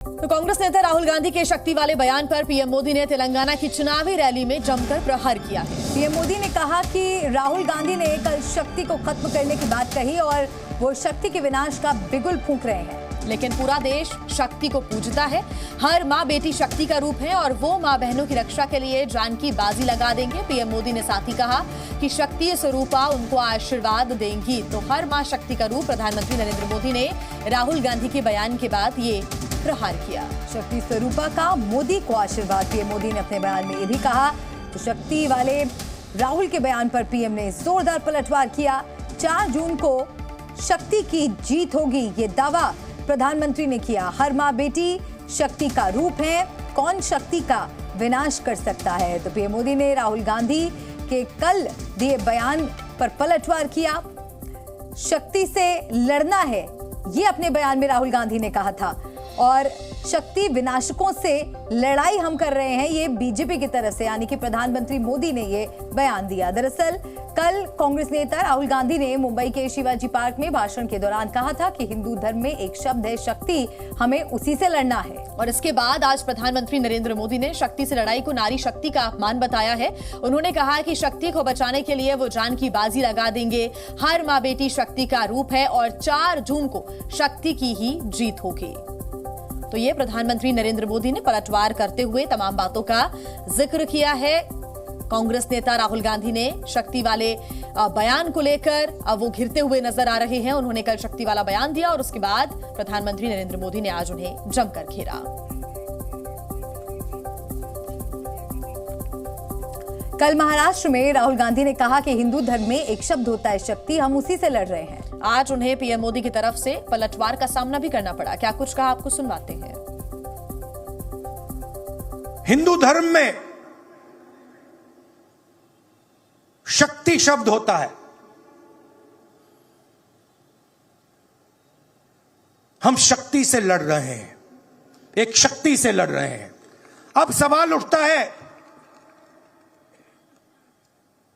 तो कांग्रेस नेता राहुल गांधी के शक्ति वाले बयान पर पीएम मोदी ने तेलंगाना की चुनावी रैली में जमकर प्रहार किया है। पीएम मोदी ने कहा कि राहुल गांधी ने कल शक्ति को खत्म करने की बात कही और वो शक्ति के विनाश का बिगुल फूंक रहे हैं। लेकिन पूरा देश शक्ति को पूजता है। हर माँ बेटी शक्ति का रूप है और वो माँ बहनों की रक्षा के लिए जान की बाजी लगा देंगे। पीएम मोदी ने साथ ही कहा कि शक्ति स्वरूपा उनको आशीर्वाद देंगी। तो हर माँ शक्ति का रूप प्रधानमंत्री नरेंद्र मोदी ने राहुल गांधी के बयान के बाद ये प्रहार किया। शक्ति स्वरूपा का मोदी को आशीर्वाद। पीएम मोदी ने अपने बयान में ये भी कहा तो शक्ति वाले राहुल के बयान पर पीएम ने जोरदार पलटवार किया। 4 जून को शक्ति की जीत होगी, ये दावा प्रधानमंत्री ने किया। हर माँ बेटी शक्ति का रूप है, कौन शक्ति का विनाश कर सकता है। तो पीएम मोदी ने राहुल गांधी के कल दिए बयान पर पलटवार किया। शक्ति से लड़ना है, ये अपने बयान में राहुल गांधी ने कहा था और शक्ति विनाशकों से लड़ाई हम कर रहे हैं, ये बीजेपी की तरफ से यानी कि प्रधानमंत्री मोदी ने ये बयान दिया। दरअसल कल कांग्रेस नेता राहुल गांधी ने मुंबई के शिवाजी पार्क में भाषण के दौरान कहा था कि हिंदू धर्म में एक शब्द है शक्ति, हमें उसी से लड़ना है। और इसके बाद आज प्रधानमंत्री नरेंद्र मोदी ने शक्ति से लड़ाई को नारी शक्ति का अपमान बताया है। उन्होंने कहा कि शक्ति को बचाने के लिए वो जान की बाजी लगा देंगे। हर माँ बेटी शक्ति का रूप है और 4 जून को शक्ति की ही जीत होगी। तो ये प्रधानमंत्री नरेंद्र मोदी ने पलटवार करते हुए तमाम बातों का जिक्र किया है। कांग्रेस नेता राहुल गांधी ने शक्ति वाले बयान को लेकर वो घिरते हुए नजर आ रहे हैं। उन्होंने कल शक्ति वाला बयान दिया और उसके बाद प्रधानमंत्री नरेंद्र मोदी ने आज उन्हें जमकर घेरा। कल महाराष्ट्र में राहुल गांधी ने कहा कि हिंदू धर्म में एक शब्द होता है शक्ति, हम उसी से लड़ रहे हैं। आज उन्हें पीएम मोदी की तरफ से पलटवार का सामना भी करना पड़ा। क्या कुछ कहा, आपको सुनवाते हैं। हिंदू धर्म में शक्ति शब्द होता है, हम शक्ति से लड़ रहे हैं, एक शक्ति से लड़ रहे हैं। अब सवाल उठता है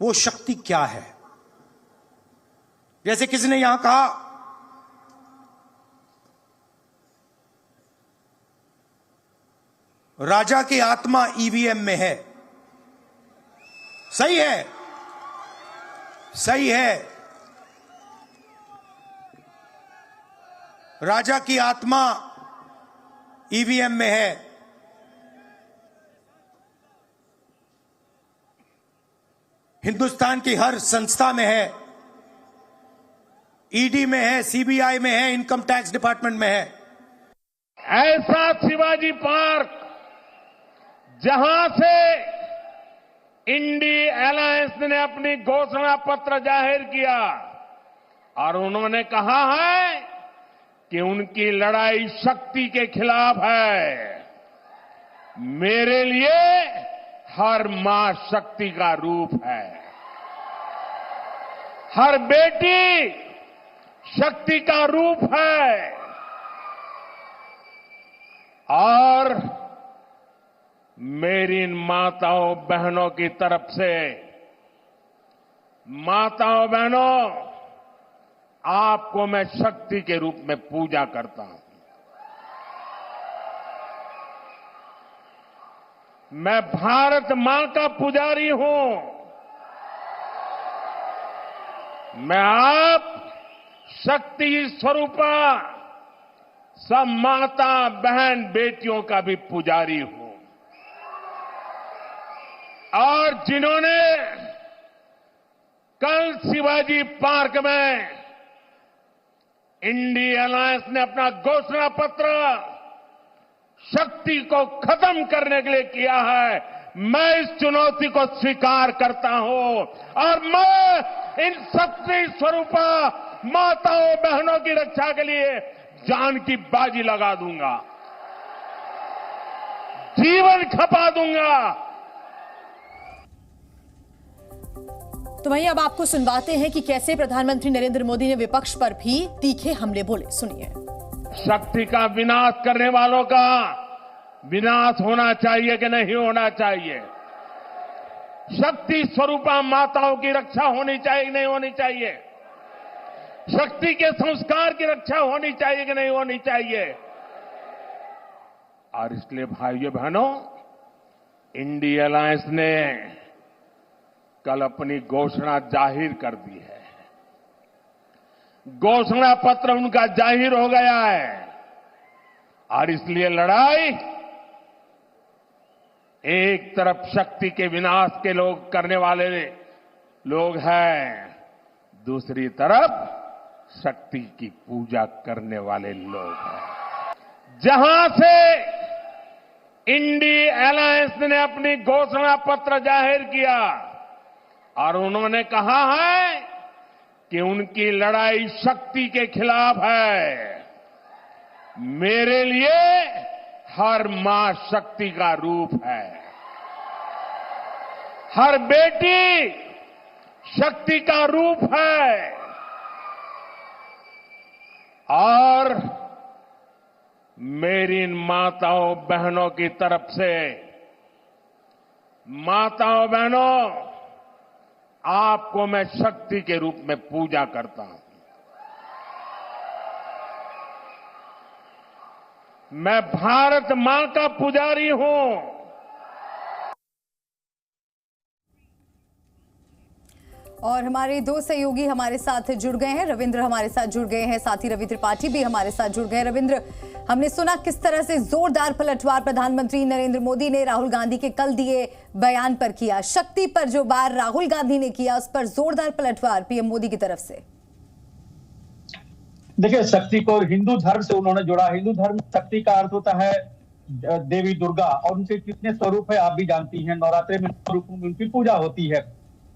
वो शक्ति क्या है। जैसे किसी ने यहां कहा राजा की आत्मा ईवीएम में है। सही है, सही है। राजा की आत्मा ईवीएम में है। हिंदुस्तान की हर संस्था में है, ईडी में है, सीबीआई में है, इनकम टैक्स डिपार्टमेंट में है। ऐसा शिवाजी पार्क जहां से इंडी अलायंस ने अपनी घोषणा पत्र जाहिर किया और उन्होंने कहा है कि उनकी लड़ाई शक्ति के खिलाफ है। मेरे लिए हर मां शक्ति का रूप है, हर बेटी शक्ति का रूप है और मेरी इन माताओं बहनों की तरफ से, माताओं बहनों, आपको मैं शक्ति के रूप में पूजा करता हूं। मैं भारत मां का पुजारी हूं। मैं आप शक्ति स्वरूपा सब माता बहन बेटियों का भी पुजारी हूं। और जिन्होंने कल शिवाजी पार्क में इंडी अलायंस ने अपना घोषणा पत्र शक्ति को खत्म करने के लिए किया है, मैं इस चुनौती को स्वीकार करता हूं और मैं इन शक्ति स्वरूपा माताओं बहनों की रक्षा के लिए जान की बाजी लगा दूंगा, जीवन खपा दूंगा। तो वहीं अब आपको सुनवाते हैं कि कैसे प्रधानमंत्री नरेंद्र मोदी ने विपक्ष पर भी तीखे हमले बोले। सुनिए। शक्ति का विनाश करने वालों का विनाश होना चाहिए कि नहीं होना चाहिए। शक्ति स्वरूपा माताओं की रक्षा होनी चाहिए कि नहीं होनी चाहिए। शक्ति के संस्कार की रक्षा होनी चाहिए कि नहीं होनी चाहिए। और इसलिए भाइयों बहनों, इंडिया अलायंस ने कल अपनी घोषणा जाहिर कर दी है। घोषणा पत्र उनका जाहिर हो गया है और इसलिए लड़ाई एक तरफ शक्ति के विनाश के लोग करने वाले लोग हैं, दूसरी तरफ शक्ति की पूजा करने वाले लोग हैं। जहां से इंडिया अलायंस ने अपनी घोषणा पत्र जाहिर किया और उन्होंने कहा है कि उनकी लड़ाई शक्ति के खिलाफ है, मेरे लिए हर मां शक्ति का रूप है, हर बेटी शक्ति का रूप है और मेरी इन माताओं बहनों की तरफ से, माताओं बहनों, आपको मैं शक्ति के रूप में पूजा करता हूं। मैं भारत मां का पुजारी हूं। और हमारे दो सहयोगी हमारे साथ जुड़ गए हैं। रविंद्र हमारे साथ जुड़ गए हैं, साथ ही रवि त्रिपाठी भी हमारे साथ जुड़ गए हैं। रविंद्र, हमने सुना किस तरह से जोरदार पलटवार प्रधानमंत्री नरेंद्र मोदी ने राहुल गांधी के कल दिए बयान पर किया। शक्ति पर जो बार राहुल गांधी ने किया, उस पर जोरदार पलटवार पीएम मोदी की तरफ से। देखिए, शक्ति को हिंदू धर्म से उन्होंने जोड़ा। हिंदू धर्म शक्ति का अर्थ होता है देवी दुर्गा, और उनके कितने स्वरूप है आप भी जानती हैं। नवरात्रि में स्वरूप में उनकी पूजा होती है।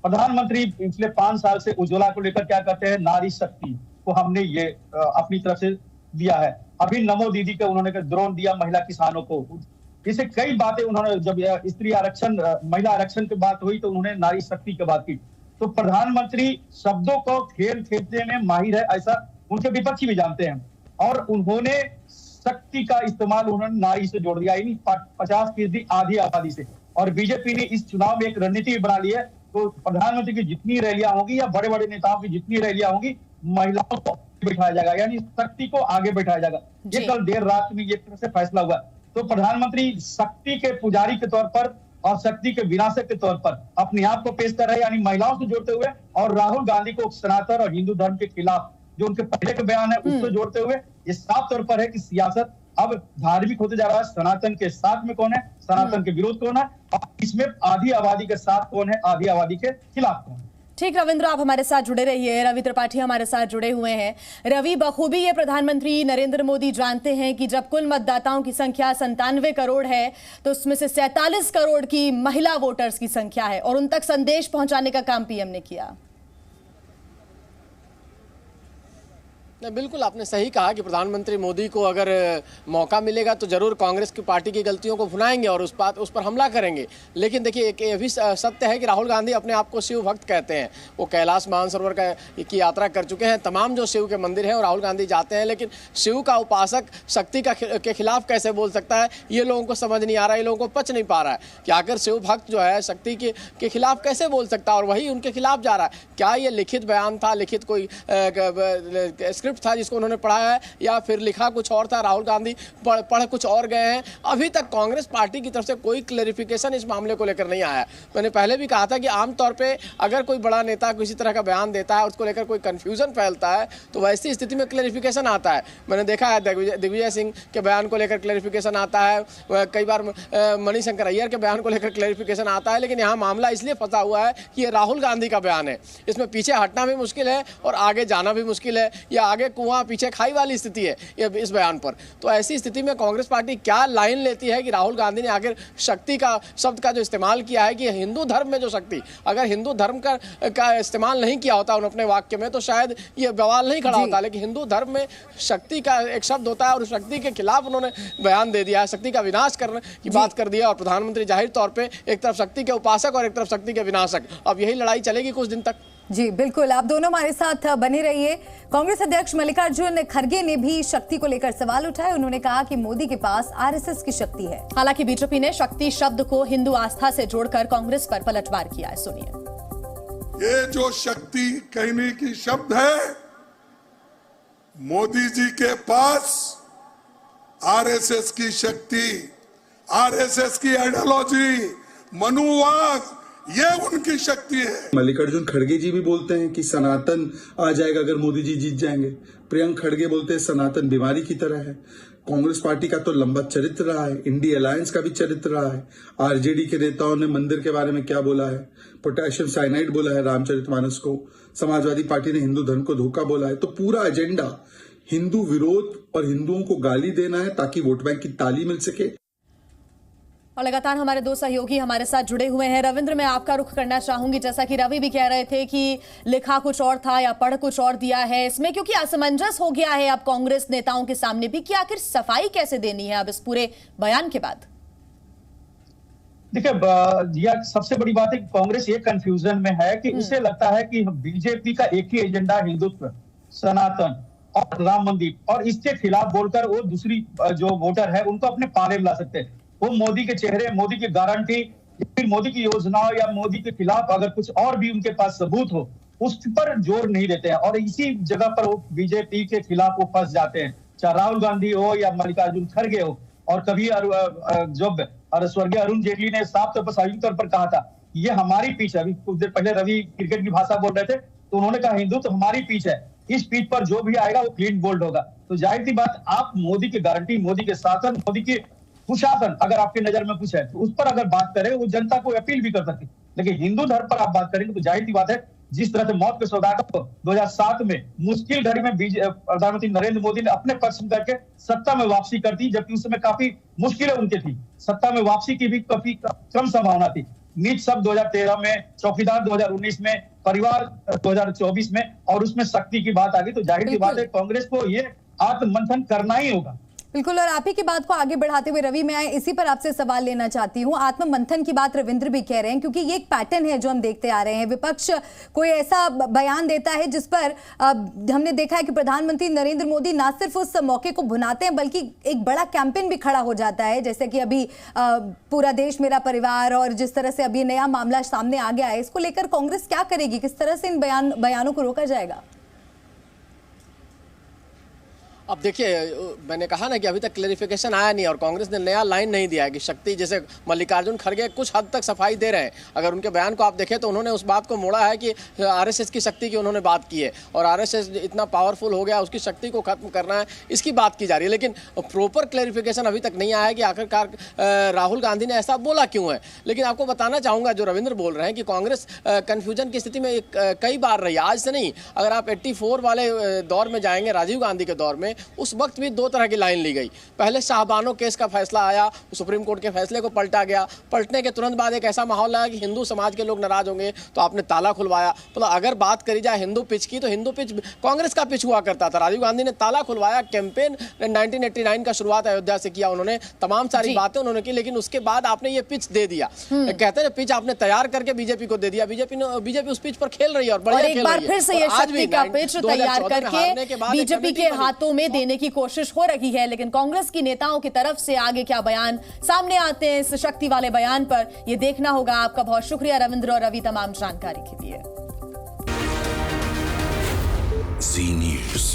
प्रधानमंत्री पिछले 5 साल से उज्ज्वला को लेकर क्या करते हैं, नारी शक्ति को हमने ये अपनी तरफ से दिया है। अभी नमो दीदी के उन्होंने ड्रोन दिया महिला किसानों को। इसे कई बातें उन्होंने, जब स्त्री आरक्षण महिला आरक्षण की बात हुई तो उन्होंने नारी शक्ति की बात की। तो प्रधानमंत्री शब्दों को खेल खेलने में माहिर है, ऐसा उनके विपक्षी भी जानते हैं। और उन्होंने शक्ति का इस्तेमाल उन्होंने नारी से जोड़ दिया, यानी 50% आधी आबादी से। और बीजेपी ने इस चुनाव में एक रणनीति बना ली है। तो प्रधानमंत्री की जितनी रैलियां होंगी या बड़े बड़े नेताओं की जितनी रैलियां होंगी, महिलाओं को बैठाया जाएगा, यानी शक्ति को आगे बैठाया जाएगा। ये कल देर रात में ये तरह से फैसला हुआ। तो प्रधानमंत्री शक्ति के पुजारी के तौर पर और शक्ति के विनाशक के तौर पर अपने आप को पेश कर रहे हैं, यानी महिलाओं से जोड़ते हुए, और राहुल गांधी को सनातन और हिंदू धर्म के खिलाफ जो उनके पहले के बयान है उसको जोड़ते हुए ये साफ तौर पर है कि सियासत अब धार्मिक होते जा रहा है। सनातन के साथ में कौन है, सनातन के विरोध कौन है, और इसमें आधी आबादी के साथ कौन है, आधी आबादी के खिलाफ कौन है। ठीक, रविंद्र आप हमारे साथ जुड़े रहिए। रवि त्रिपाठी हमारे साथ जुड़े हुए हैं। रवि, बखूबी ये प्रधानमंत्री नरेंद्र मोदी जानते हैं कि जब कुल मतदाताओं की संख्या 97 करोड़ है तो उसमें से 47 करोड़ की महिला वोटर्स की संख्या है, और उन तक संदेश पहुंचाने का काम पीएम ने किया। बिल्कुल, आपने सही कहा कि प्रधानमंत्री मोदी को अगर मौका मिलेगा तो जरूर कांग्रेस की पार्टी की गलतियों को भुनाएंगे और उस पर हमला करेंगे। लेकिन देखिए, एक ये भी सत्य है कि राहुल गांधी अपने आप को शिव भक्त कहते हैं। वो कैलाश मानसरोवर की यात्रा कर चुके हैं। तमाम जो शिव के मंदिर हैं वो राहुल गांधी जाते हैं। लेकिन शिव का उपासक शक्ति के खिलाफ कैसे बोल सकता है, ये लोगों को समझ नहीं आ रहा है, ये लोगों को पच नहीं पा रहा है कि आखिर शिव भक्त जो है शक्ति के खिलाफ कैसे बोल सकता है, और वही उनके खिलाफ जा रहा है। क्या ये लिखित बयान था, लिखित कोई था जिसको उन्होंने पढ़ा है, या फिर लिखा कुछ और था, राहुल गांधी पढ़ कुछ और गए हैं। अभी तक कांग्रेस पार्टी की तरफ से कोई क्लैरिफिकेशन इस मामले को लेकर नहीं आया। मैंने पहले भी कहा था कि आमतौर पे अगर कोई बड़ा नेता किसी तरह का बयान देता है, उसको लेकर कोई कंफ्यूजन फैलता है, तो वैसी स्थिति में क्लैरिफिकेशन आता है। मैंने देखा है दिग्विजय सिंह के बयान को लेकर क्लैरिफिकेशन आता है, कई बार मणिशंकर अय्यर के बयान को लेकर क्लैरिफिकेशन आता है। लेकिन यहाँ मामला इसलिए फंसा हुआ है कि ये राहुल गांधी का बयान है, इसमें पीछे हटना भी मुश्किल है और आगे जाना भी मुश्किल है, या आगे कुआं पीछे खाई वाली स्थिति है ये इस बयान पर। तो ऐसी स्थिति में कांग्रेस पार्टी क्या लाइन लेती है कि राहुल गांधी ने आखिर शक्ति का शब्द का जो इस्तेमाल किया है कि हिंदू धर्म में जो शक्ति, अगर हिंदू धर्म का इस्तेमाल नहीं किया होता अपने वाक्य में तो शायद ये बवाल नहीं खड़ा होता। लेकिन हिंदू धर्म में शक्ति का एक शब्द होता है और शक्ति के खिलाफ उन्होंने बयान दे दिया है, शक्ति का विनाश करने की बात कर दिया। और प्रधानमंत्री जाहिर तौर पर एक तरफ शक्ति के उपासक और एक तरफ शक्ति के विनाशक। अब यही लड़ाई चलेगी कुछ दिन तक। जी बिल्कुल, आप दोनों हमारे साथ बने रहिए। कांग्रेस अध्यक्ष मल्लिकार्जुन खड़गे ने भी शक्ति को लेकर सवाल उठाए। उन्होंने कहा कि मोदी के पास आरएसएस की शक्ति है। हालांकि बीजेपी ने शक्ति शब्द को हिंदू आस्था से जोड़कर कांग्रेस पर पलटवार किया है। सुनिए। ये जो शक्ति कहने की शब्द है, मोदी जी के पास आरएसएस की शक्ति आरएसएस की आइडियोलॉजी, मनुवाद, ये उनकी शक्ति है। मल्लिकार्जुन खड़गे जी भी बोलते हैं कि सनातन आ जाएगा अगर मोदी जी जीत जाएंगे। प्रियंक खड़गे बोलते हैं सनातन बीमारी की तरह है। कांग्रेस पार्टी का तो लंबा चरित्र रहा है, इंडी अलायंस का भी चरित्र रहा है। आरजेडी के नेताओं ने मंदिर के बारे में क्या बोला है, पोटेशियम साइनाइड बोला है रामचरितमानस को। समाजवादी पार्टी ने हिंदू धर्म को धोखा बोला है। तो पूरा एजेंडा हिंदू विरोध और हिंदुओं को गाली देना है ताकि वोट बैंक की ताली मिल सके। और लगातार हमारे दो सहयोगी हमारे साथ जुड़े हुए हैं। रविंद्र, मैं आपका रुख करना चाहूंगी, जैसा कि रवि भी कह रहे थे कि लिखा कुछ और था या पढ़ कुछ और दिया है इसमें, क्योंकि असमंजस हो गया है अब कांग्रेस नेताओं के सामने भी कि आखिर सफाई कैसे देनी है अब इस पूरे बयान के बाद। देखिए, यह सबसे बड़ी बात है कि कांग्रेस ये कंफ्यूजन में है कि उसे लगता है कि बीजेपी का एक ही एजेंडा हिंदुत्व, सनातन और राम मंदिर, और इसके खिलाफ बोलकर वो दूसरी जो वोटर है उनको अपने पाले में ला सकते हैं। वो मोदी के चेहरे, मोदी की गारंटी, फिर मोदी की योजनाओं या मोदी के खिलाफ अगर कुछ और भी उनके पास सबूत हो उस पर जोर नहीं देते हैं, और इसी जगह पर वो बीजेपी के खिलाफ वो फंस जाते हैं। चाहे राहुल गांधी हो या मल्लिकार्जुन खड़गे हो, और कभी जब स्वर्गीय अरुण जेटली ने साफ तौर पर सार्वजनिक तौर पर कहा था ये हमारी पीच है। अभी कुछ देर पहले रवि क्रिकेट की भाषा बोल रहे थे तो उन्होंने कहा हिंदुत्व हमारी पीच है, इस पीच पर जो भी आएगा वो क्लीन बोल्ड होगा। तो जाहिर सी बात, आप मोदी की गारंटी, मोदी के शासन, मोदी की कुशासन अगर आपकी नजर में कुछ है तो उस पर अगर बात करें वो जनता को अपील भी कर सकती है। लेकिन हिंदू धर्म पर आप बात करेंगे तो जाहिर सी बात है, जिस तरह से मौत के सौदागर को 2007 में मुश्किल घड़ी में प्रधानमंत्री नरेंद्र मोदी ने अपने पक्ष में करके सत्ता में वापसी कर दी, जबकि उस समय काफी मुश्किलें उनकी थी, सत्ता में वापसी की भी काफी कम संभावना थी। नीच सब 2013 में, चौकीदार 2019 में, परिवार 2024 में, और उसमें शक्ति की बात आ गई। तो जाहिर सी बात है कांग्रेस को ये आत्ममंथन करना ही होगा। बिल्कुल, और आप ही की बात को आगे बढ़ाते हुए रवि, मैं इसी पर आपसे सवाल लेना चाहती हूं। आत्ममंथन की बात रविंद्र भी कह रहे हैं, क्योंकि ये एक पैटर्न है जो हम देखते आ रहे हैं। विपक्ष कोई ऐसा बयान देता है जिस पर हमने देखा है कि प्रधानमंत्री नरेंद्र मोदी ना सिर्फ उस मौके को भुनाते हैं बल्कि एक बड़ा कैंपेन भी खड़ा हो जाता है, जैसे कि अभी पूरा देश मेरा परिवार, और जिस तरह से अभी नया मामला सामने आ गया है, इसको लेकर कांग्रेस क्या करेगी, किस तरह से इन बयानों को रोका जाएगा? अब देखिए, मैंने कहा ना कि अभी तक क्लैरिफिकेशन आया नहीं और कांग्रेस ने नया लाइन नहीं दिया है कि शक्ति, जैसे मल्लिकार्जुन खड़गे कुछ हद तक सफाई दे रहे हैं। अगर उनके बयान को आप देखें तो उन्होंने उस बात को मोड़ा है कि आरएसएस की शक्ति की उन्होंने बात की है और आरएसएस इतना पावरफुल हो गया, उसकी शक्ति को खत्म करना है, इसकी बात की जा रही है। लेकिन प्रॉपर क्लैरिफिकेशन अभी तक नहीं आया है कि आखिरकार राहुल गांधी ने ऐसा बोला क्यों है। लेकिन आपको बताना चाहूँगा, जो रविंद्र बोल रहे हैं कि कांग्रेस कन्फ्यूजन की स्थिति में कई बार रही, आज से नहीं। अगर आप 84 वाले दौर में जाएंगे, राजीव गांधी के दौर में, उस वक्त भी दो तरह की लाइन ली गई। पहले शाहबानो केस का फैसला आया, सुप्रीम कोर्ट के फैसले को पलटा गया, पलटने के तुरंत बाद एक ऐसा माहौल लगा कि हिंदू समाज के लोग नाराज होंगे, तो आपने ताला खुलवाया। तो अगर बात करी जाए हिंदू पिच की, तो हिंदू पिच कांग्रेस का पिच हुआ करता था। राजीव गांधी ने ताला खुलवाया, कैंपेन 1989 का शुरुआत अयोध्या से किया उन्होंने, तमाम सारी बातें उन्होंने की, लेकिन उसके बाद आपने ये पिच दे दिया। कहते हैं पिच आपने तैयार करके बीजेपी को दे दिया, बीजेपी उस पिच पर खेल रही है और बढ़िया खेल रही है। एक बार फिर से ये शक्ति का पिच तैयार करके बीजेपी के हाथों में देने की कोशिश हो रही है। लेकिन कांग्रेस की नेताओं की तरफ से आगे क्या बयान सामने आते हैं इस शक्ति वाले बयान पर, यह देखना होगा। आपका बहुत शुक्रिया रविंद्र और रवि तमाम जानकारी के लिए। जी न्यूज़।